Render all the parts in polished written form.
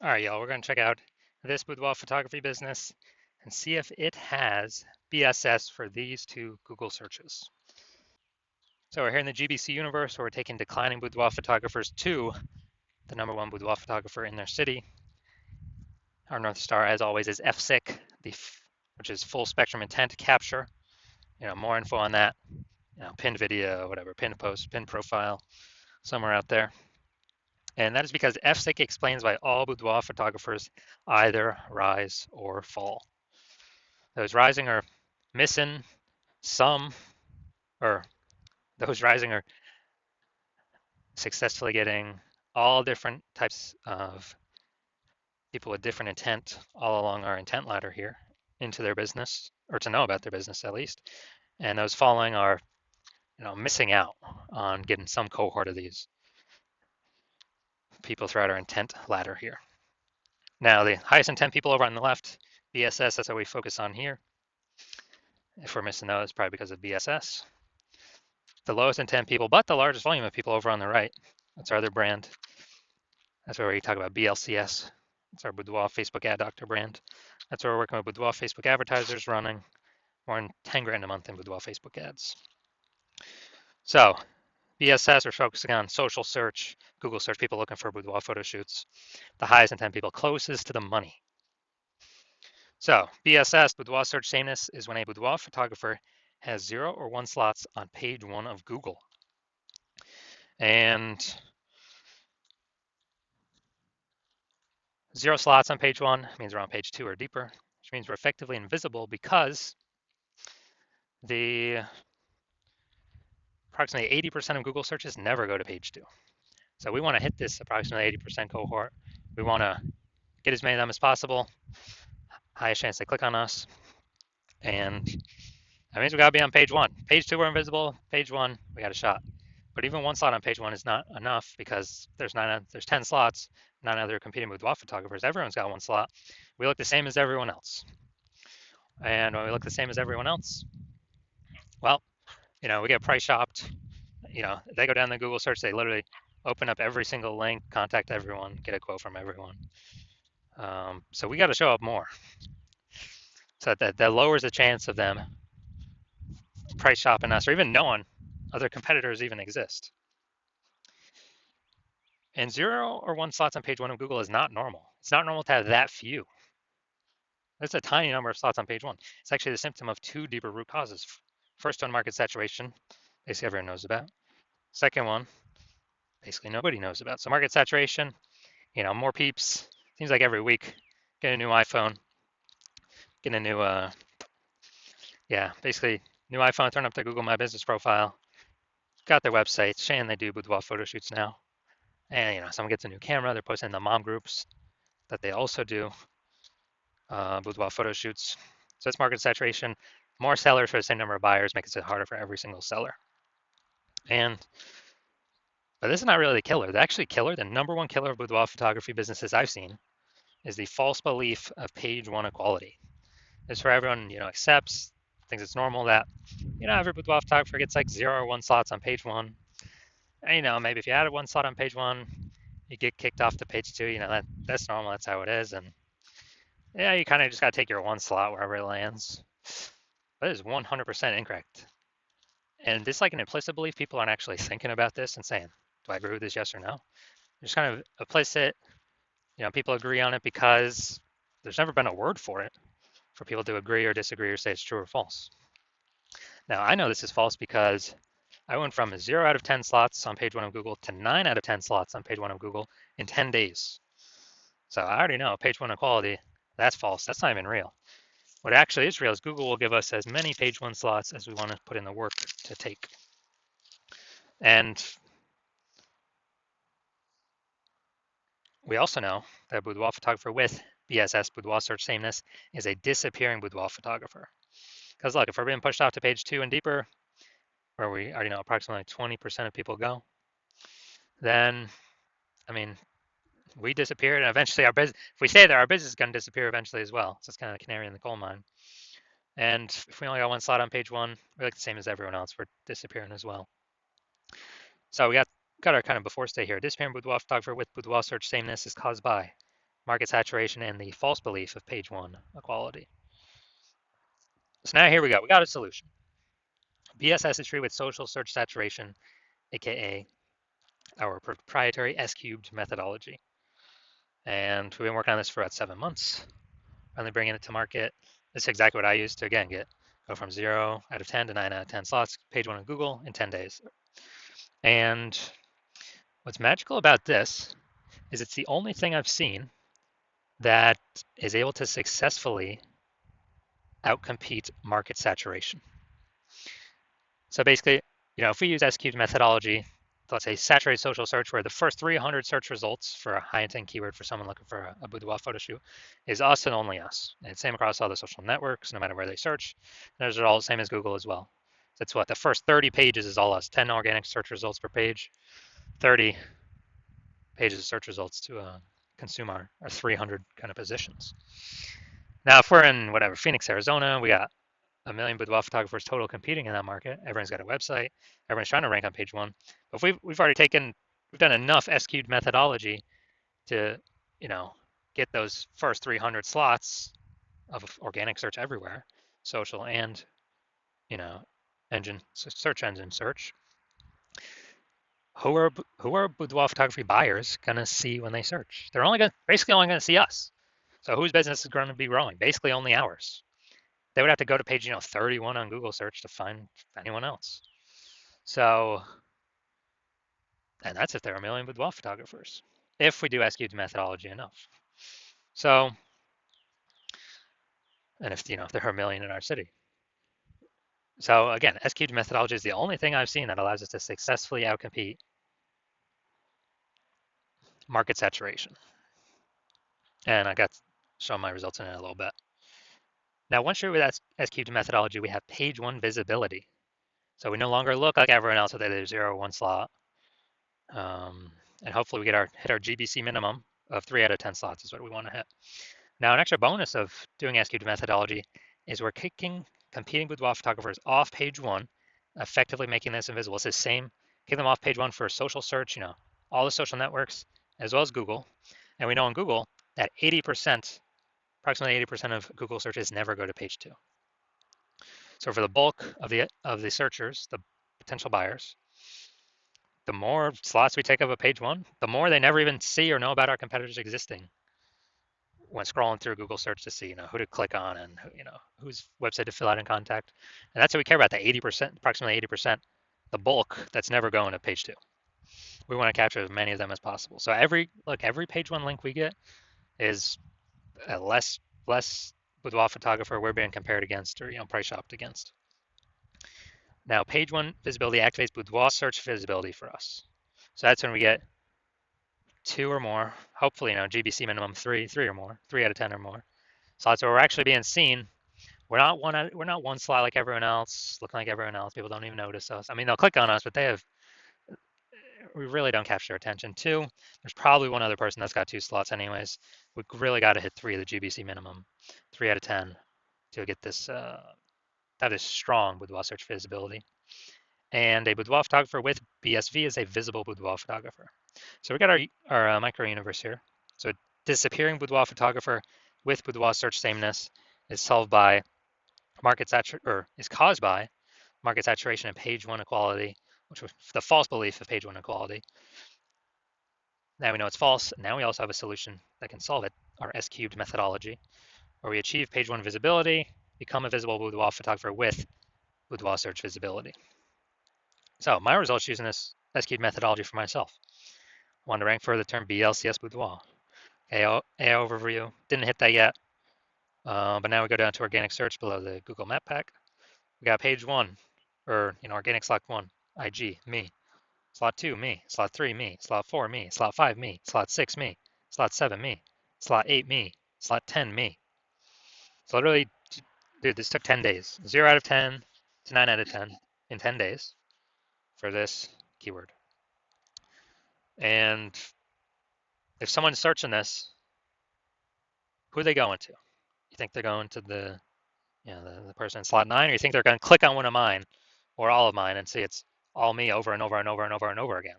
All right, y'all, we're going to check out this boudoir photography business and see if it has BSS for these two Google searches. So we're here in the GBC universe where we're taking declining boudoir photographers to the #1 boudoir photographer in their city. Our North Star, as always, is FSIC, which is full spectrum intent capture. More info on that, pinned video, whatever, pinned post, pinned profile, somewhere out there. And that is because FSIC explains why all boudoir photographers either rise or fall. Those rising are missing some, or those rising are successfully getting all different types of people with different intent all along our intent ladder here into their business, or to know about their business at least. And those following are, missing out on getting some cohort of these people throughout our intent ladder here. Now, the highest intent people over on the left, BSS, that's what we focus on here. If we're missing those, probably because of BSS. The lowest intent people, but the largest volume of people over on the right. That's our other brand. That's where we talk about BLCS. It's our Boudoir Facebook Ad Doctor brand. That's where we're working with Boudoir Facebook advertisers running more than 10 grand a month in Boudoir Facebook ads. So BSS, we're focusing on social search, Google search, people looking for boudoir photo shoots. The highest intent people closest to the money. So BSS, boudoir search sameness, is when a boudoir photographer has 0 or 1 slots on page 1 of Google. And 0 slots on page 1 means we're on page 2 or deeper, which means we're effectively invisible because the approximately 80% of Google searches never go to page 2. So we want to hit this approximately 80% cohort. We want to get as many of them as possible, highest chance they click on us. And that means we got to be on page 1. Page 2, we're invisible. Page 1, we got a shot. But even 1 slot on page 1 is not enough because there's 10 slots, 9 other competing boudoir photographers. Everyone's got 1 slot. We look the same as everyone else. And when we look the same as everyone else, well, we get price shopped. They go down the Google search, they literally open up every single link, contact everyone, get a quote from everyone. So we got to show up more. So that lowers the chance of them price shopping us or even knowing other competitors even exist. And 0 or 1 slots on page 1 of Google is not normal. It's not normal to have that few. That's a tiny number of slots on page 1. It's actually the symptom of 2 deeper root causes. First one, market saturation, basically everyone knows about. Second one, basically nobody knows about. So market saturation, more peeps. Seems like every week, get a new iPhone, get a new, basically new iPhone, turn up the Google My Business profile, got their website, saying they do boudoir photo shoots now. And, someone gets a new camera, they're posting in the mom groups that they also do boudoir photo shoots. So it's market saturation. More sellers for the same number of buyers makes it harder for every single seller. But this is not really the killer. The actually killer, the #1 killer of boudoir photography businesses I've seen, is the false belief of page 1 equality. It's for everyone, accepts, thinks it's normal that, every boudoir photographer gets like 0 or 1 slots on page 1. And, maybe if you added 1 slot on page 1, you get kicked off to page 2. That's normal. That's how it is. And you kind of just got to take your 1 slot wherever it lands. But it is 100% incorrect. And this like an implicit belief. People aren't actually thinking about this and saying, do I agree with this, yes or no? Just kind of implicit, people agree on it because there's never been a word for it, for people to agree or disagree or say it's true or false. Now, I know this is false because I went from 0 out of 10 slots on page 1 of Google to 9 out of 10 slots on page 1 of Google in 10 days. So I already know page 1 equality, that's false. That's not even real. What actually is real is Google will give us as many page 1 slots as we want to put in the work to take. And we also know that a boudoir photographer with BSS, boudoir search sameness, is a disappearing boudoir photographer. Because look, if we're being pushed off to page 2 and deeper, where we already know approximately 20% of people go, then, we disappeared, and eventually our business, if we stay there, our business is going to disappear eventually as well. So it's kind of the canary in the coal mine. And if we only got 1 slot on page 1, we're like the same as everyone else. We're disappearing as well. So we got our kind of before stay here. Disappearing boudoir photographer with boudoir search sameness is caused by market saturation, and the false belief of page one equality. So now here we go. We got a solution. BSS is treated with social search saturation, aka our proprietary S cubed methodology. And we've been working on this for about 7 months, finally bringing it to market. This is exactly what I used to, again, go from 0 out of 10 to 9 out of 10 slots, page one on Google in 10 days. And what's magical about this is it's the only thing I've seen that is able to successfully outcompete market saturation. So basically, if we use S-cubed methodology, let's say saturated social search, where the first 300 search results for a high intent keyword for someone looking for a boudoir photo shoot is us and only us. And it's same across all the social networks, no matter where they search. And those are all the same as Google as well. That's what the first 30 pages is all us, 10 organic search results per page, 30 pages of search results to consume our 300 kind of positions. Now, if we're in Phoenix, Arizona, we got a million boudoir photographers total competing in that market. Everyone's got a website. Everyone's trying to rank on page one. But we've done enough S-cubed methodology to, get those first 300 slots of organic search everywhere, social and, search engine search. Who are boudoir photography buyers gonna see when they search? They're basically only gonna see us. So whose business is going to be growing? Basically only ours. They would have to go to page 31 on Google search to find anyone else. So, and that's if there are a million boudoir photographers, if we do S-cubed methodology enough. So, and if there are a million in our city. So again, S-cubed methodology is the only thing I've seen that allows us to successfully outcompete market saturation. And I got to show my results in it a little bit. Now, once you're with S-cubed methodology, we have page one visibility. So we no longer look like everyone else with either 0 or 1 slot. And hopefully we hit our GBC minimum of 3 out of 10 slots is what we want to hit. Now, an extra bonus of doing S-cubed methodology is we're kicking competing boudoir photographers off page one, effectively making this invisible. It's the same, kick them off page one for social search, all the social networks, as well as Google. And we know on Google that approximately 80% of Google searches never go to page two. So for the bulk of the searchers, the potential buyers, the more slots we take up a page one, the more they never even see or know about our competitors existing when scrolling through Google search to see, who to click on and, whose website to fill out and contact. And that's what we care about, the 80%, approximately 80%, the bulk that's never going to page two. We want to capture as many of them as possible. So every page one link we get is a less boudoir photographer we're being compared against or, price shopped against. Now, page one visibility activates boudoir search visibility for us. So that's when we get 2 or more, hopefully, GBC minimum 3 or more, 3 out of 10 or more slots where we're actually being seen. We're not one slot like everyone else, looking like everyone else. People don't even notice us. I mean, they'll click on us, but we really don't capture their attention. 2, there's probably one other person that's got 2 slots anyways. We really got to hit 3 of the GBC minimum, 3 out of 10 to get this, that is strong boudoir search visibility. And a boudoir photographer with BSV is a visible boudoir photographer. So we got our micro universe here. So disappearing boudoir photographer with boudoir search sameness is solved by is caused by market saturation and page one equality, which was the false belief of page one equality. Now we know it's false. Now we also have a solution that can solve it, our S-cubed methodology, where we achieve page one visibility, become a visible boudoir photographer with boudoir search visibility. So my results using this S-cubed methodology for myself. Wanted to rank for the term BLCS boudoir. AI overview, didn't hit that yet, but now we go down to organic search below the Google Map Pack. We got page one, or organic slot 1, IG, me. Slot 2, me. Slot 3, me. Slot 4, me. Slot 5, me. Slot 6, me. Slot 7, me. Slot 8, me. Slot 10, me. So literally, dude, this took 10 days. 0 out of 10 to 9 out of 10 in 10 days for this keyword. And if someone's searching this, who are they going to? You think they're going to the person in slot 9, or you think they're going to click on one of mine or all of mine and see it's all me over and over and over and over and over again,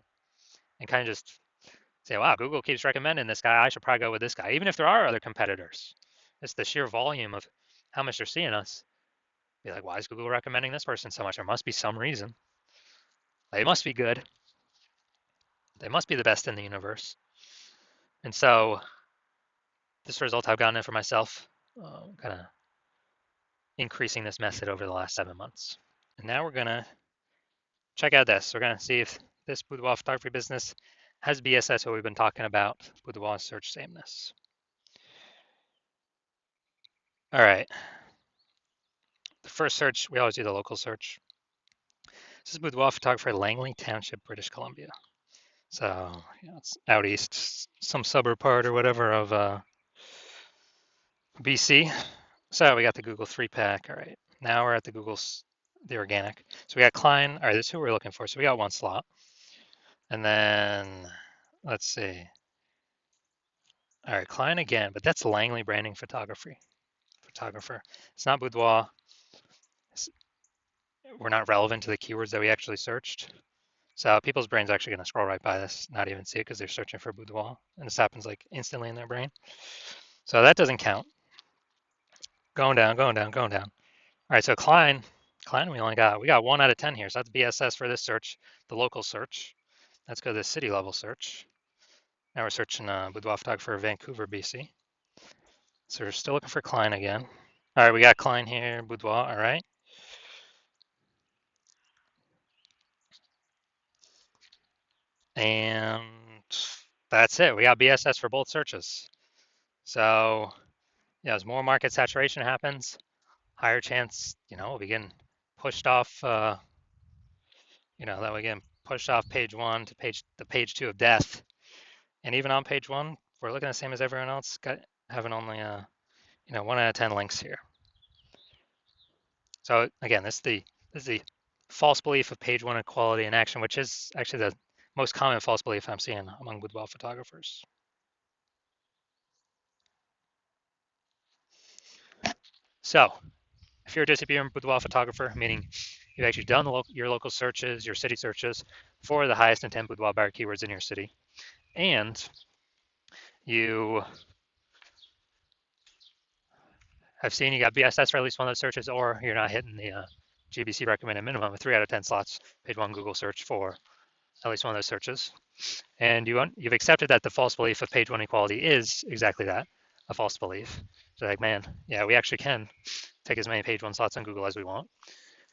and kind of just say, wow, Google keeps recommending this guy. I should probably go with this guy, even if there are other competitors. It's the sheer volume of how much they're seeing us. Be like, why is Google recommending this person so much? There must be some reason. They must be good. They must be the best in the universe. And so this result I've gotten it for myself, kind of increasing this method over the last 7 months. And now we're going to check out this. We're going to see if this boudoir photography business has BSS, what we've been talking about, boudoir search sameness. All right. The first search, we always do the local search. This is boudoir photographer, Langley Township, British Columbia. So it's out east, some suburb part or whatever of BC. So we got the Google 3-pack. All right. Now we're at the Google's, the organic. So we got Klein. All right, this is who we're looking for. So we got one slot. And then let's see. All right, Klein again, but that's Langley Branding Photographer. It's not boudoir. We're not relevant to the keywords that we actually searched. So people's brain's actually going to scroll right by this, not even see it because they're searching for boudoir. And this happens like instantly in their brain. So that doesn't count. Going down, going down, going down. All right, so Klein, we got 1 out of 10 here. So that's BSS for this search, the local search. Let's go to the city level search. Now we're searching boudoir photographer Vancouver, BC. So we're still looking for Klein again. All right, we got Klein here, boudoir, all right. And that's it. We got BSS for both searches. So, as more market saturation happens, higher chance, we'll be getting pushed off, that we get pushed off page 1 to page 2 of death. And even on page 1, we're looking the same as everyone else, having only, 1 out of 10 links here. So again, this is the false belief of page 1 equality in action, which is actually the most common false belief I'm seeing among boudoir photographers. So if you're a disappearing boudoir photographer, meaning you've actually done your local searches, your city searches for the highest intent boudoir buyer keywords in your city, and you have seen you got BSS for at least one of those searches, or you're not hitting the GBC recommended minimum of 3 out of 10 slots, page 1 Google search for at least one of those searches. And you've accepted that the false belief of page 1 equality is exactly that, a false belief. So like, man, yeah, we actually can take as many page 1 slots on Google as we want.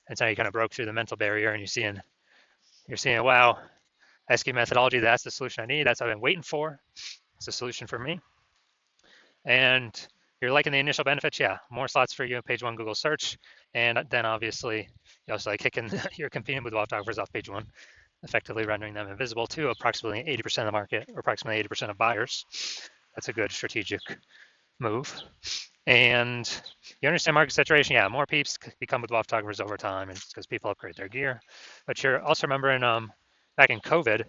And so you kind of broke through the mental barrier and you're seeing, wow, SQ methodology, that's the solution I need. That's what I've been waiting for. It's a solution for me. And you're liking the initial benefits, yeah, more slots for you, page 1 Google search. And then obviously, you're also like kicking your competing with photographers off page 1, effectively rendering them invisible to approximately 80% of the market, or approximately 80% of buyers. That's a good strategic move. And you understand market saturation, yeah, more peeps become boudoir photographers over time, and it's because people upgrade their gear. But you're also remembering back in COVID,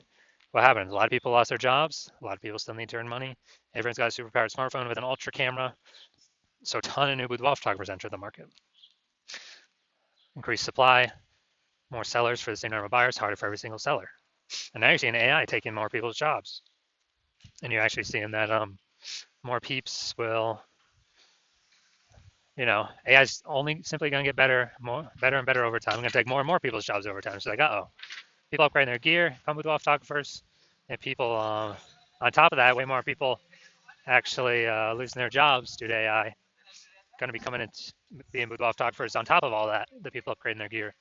what happened? A lot of people lost their jobs. A lot of people still need to earn money. Everyone's got a superpowered smartphone with an ultra camera. So a ton of new boudoir photographers entered the market. Increased supply, more sellers for the same number of buyers, harder for every single seller. And now you're seeing AI taking more people's jobs. And you're actually seeing that more peeps will, AI is only simply going to get better and better over time. We're going to take more and more people's jobs over time. So like, people upgrading their gear, come boudoir photographers, and people on top of that, way more people actually losing their jobs due to AI. Going to be coming in being boudoir photographers on top of all that, the people upgrading their gear.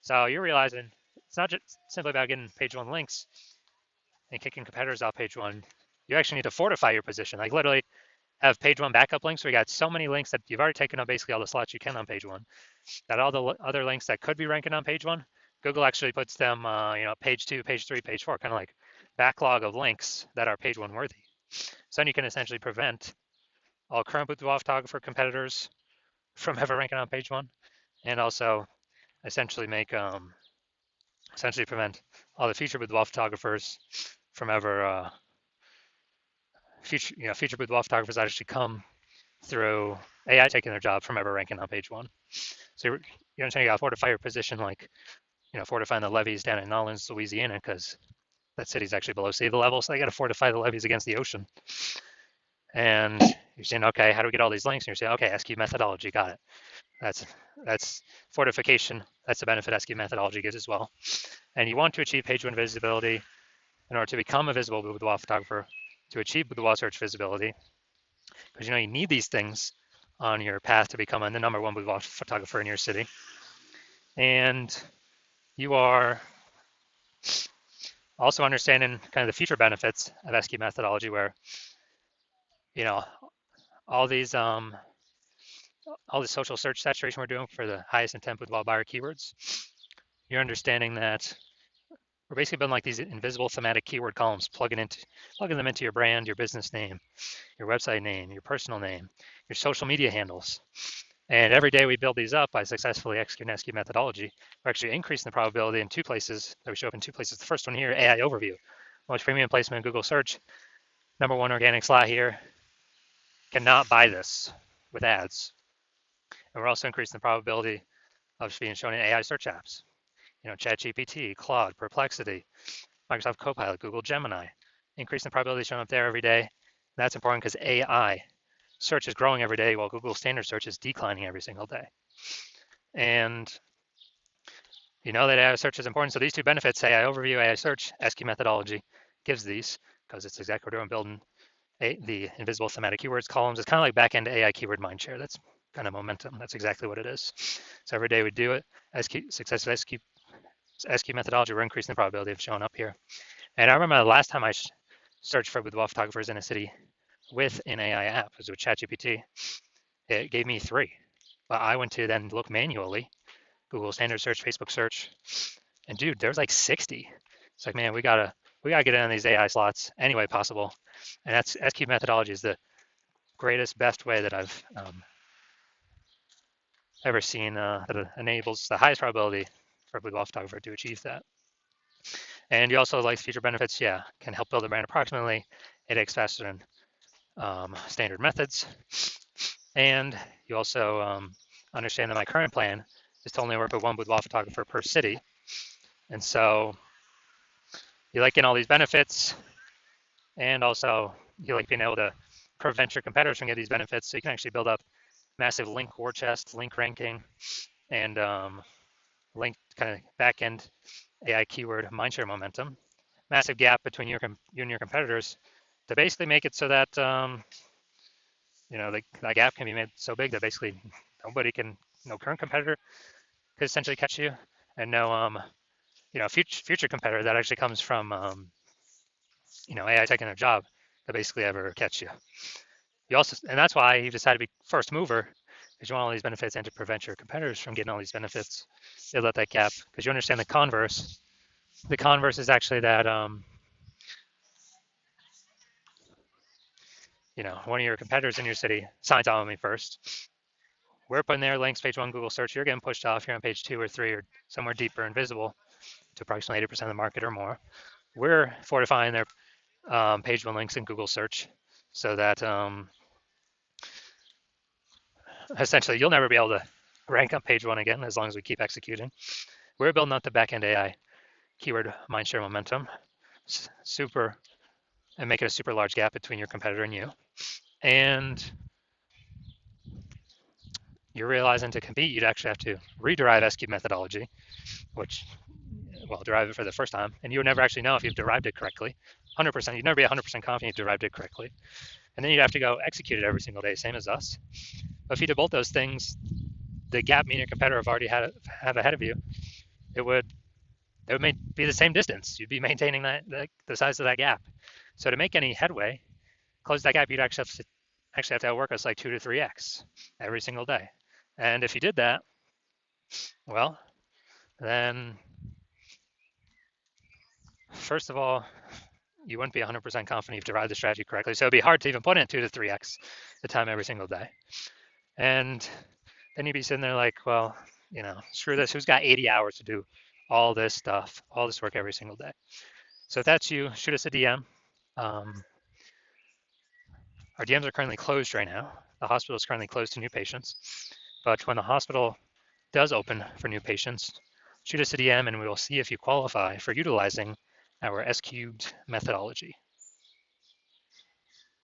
So you're realizing it's not just simply about getting page 1 links and kicking competitors off page 1. You actually need to fortify your position. Like literally have page 1 backup links. We got so many links that you've already taken up basically all the slots you can on page 1. That all the other links that could be ranking on page 1, Google actually puts them, page 2, page 3, page 4, kind of like backlog of links that are page 1 worthy. So then you can essentially prevent all current boudoir photographer competitors from ever ranking on page 1, and also essentially prevent all the future boudoir photographers from ever future boudoir photographers that actually come through AI taking their job from ever ranking on page 1. So you got to fortify your position, like fortifying the levees down in Nolens, Louisiana, because that city's actually below sea level, so they got to fortify the levees against the ocean. And you're saying, okay, how do we get all these links? And you're saying, okay, SQ methodology, got it. That's fortification. That's the benefit SQ methodology gives as well. And you want to achieve page one visibility in order to become a visible boudoir photographer, to achieve boudoir search visibility, because you need these things on your path to becoming the #1 boudoir photographer in your city. And you are also understanding kind of the future benefits of SQ methodology, where all these social search saturation we're doing for the highest intent boudoir buyer keywords. You're understanding that we're basically building like these invisible thematic keyword columns, plugging them into your brand, your business name, your website name, your personal name, your social media handles. And every day we build these up by successfully executing SQ methodology. We're actually increasing the probability in two places, that we show up in two places. The first one here, AI overview. Most premium placement in Google search. #1 organic slot here. Cannot buy this with ads. And we're also increasing the probability of being shown in AI search apps. ChatGPT, Claude, Perplexity, Microsoft Copilot, Google Gemini. Increasing the probability showing up there every day. And that's important because AI search is growing every day while Google standard search is declining every single day. And you know that AI search is important. So these two benefits, AI overview, AI search, SQ methodology gives these, because it's exactly what we're doing, building the invisible thematic keywords columns. It's kind of like back-end AI keyword mindshare. That's kind of momentum. That's exactly what it is. So every day we do it. Successful SQ methodology, we're increasing the probability of showing up here. And I remember the last time I searched for boudoir photographers in a city with an AI app, it was with ChatGPT. It gave me 3, but I went to then look manually, Google standard search, Facebook search, and dude, there's like 60. It's like, man, we gotta get in on these AI slots any way possible. And that's SQ methodology is the greatest, best way that I've ever seen that enables the highest probability for a boudoir photographer to achieve that. And you also like feature benefits, yeah, can help build a brand approximately 8x faster than standard methods. And you also understand that my current plan is to only work with one boudoir photographer per city. And so you like getting all these benefits, and also you like being able to prevent your competitors from getting these benefits, so you can actually build up massive link war chest, link ranking, and link kind of back-end AI keyword mindshare momentum. Massive gap between you and your competitors to basically make it so that that gap can be made so big that basically no current competitor could essentially catch you, and no future competitor that actually comes from AI taking a job to basically ever catch you. And that's why you decided to be first mover, because you want all these benefits and to prevent your competitors from getting all these benefits. You let that gap, because you understand the converse. The converse is actually that one of your competitors in your city signs on me first. We're putting their links, page 1 Google search. You're getting pushed off. You're on page 2 or 3 or somewhere deeper and visible to approximately 80% of the market or more. We're fortifying their page 1 links in Google search, so that essentially you'll never be able to rank on page 1 again as long as we keep executing. We're building up the back-end AI keyword mindshare momentum, and make it a super large gap between your competitor and you. And you're realizing to compete, you'd actually have to rederive SQ methodology, which, derive it for the first time, and you would never actually know if you've derived it correctly. 100%, you'd never be 100% confident you've derived it correctly. And then you'd have to go execute it every single day, same as us. But if you did both those things, the gap me and your competitor have already have ahead of you, it would be the same distance. You'd be maintaining the size of that gap. So to make any headway, close that gap, you'd actually have to outwork us like 2 to 3x every single day. And if you did that, well, then first of all, you wouldn't be 100% confident you've derived the strategy correctly. So it'd be hard to even put in 2 to 3x the time every single day. And then you'd be sitting there like, well, screw this. Who's got 80 hours to do all this stuff, all this work every single day? So if that's you, shoot us a DM. Our DMs are currently closed right now. The hospital is currently closed to new patients. But when the hospital does open for new patients, shoot us a DM and we will see if you qualify for utilizing our S cubed methodology.